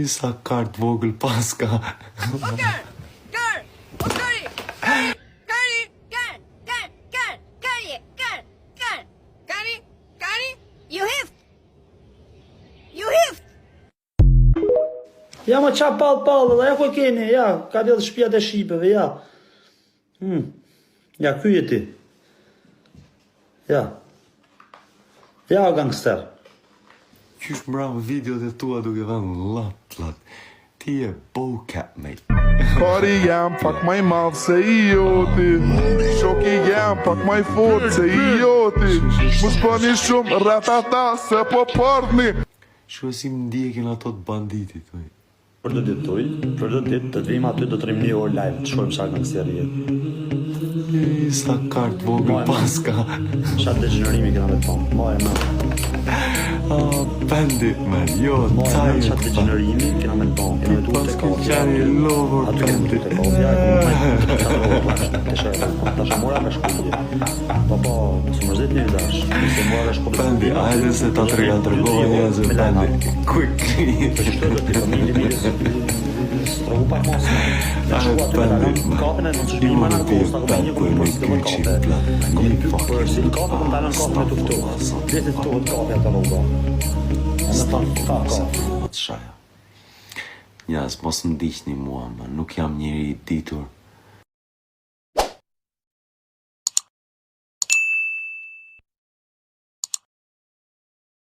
Sa kart vogël paska. Ja ma qa pallë, ja ku keni, ja, ka dhe shtëpia të shqipeve, ja. Ja, ky je ti. Ja. Ja, o gangster. Qysh mbram videot e tua duke thënë lat. Ti je bocap, mate. Kari jam pak maj madh se I joti. Shoki jam pak maj fort se I joti. Mos bëni shumë ratata se po pardni. Shu si më ndjekin ato të banditit, oj. Për do ditë tuj, për do ditë të të vim aty do të rrim 1 orë live, të shkojmë sa gangsteri jetë. Sa kart vogël paska. Shatë degenerimi këna me të tonë, mojë me. Bandit, man, jo, Mojë me shatë degenerimi këna me të tonë, këna me të të kohë. Qani lovor, Aty këna bandit. të kohë, ja, të shërë, të shëmora ka shkulli. Po, së mërzit një vidash, nëse mora ka shkulli. Bandit, ajde se ta të rria tërgohë njëzë, bandit. Quickly. Të shkëtë të familje mirës. Strogu pak mos me. Në shku aty me dalën kapën e në që një manë në kohës, ta ku me një kujë për si të vërë kape. Kom një kujë për si të kape, për dalën kapën e të fëtu. Vjetë të të kape e të logo. Në ta kape. Shaja. Jas, mos më ndiqni mua, man. Nuk jam njëri I ditur.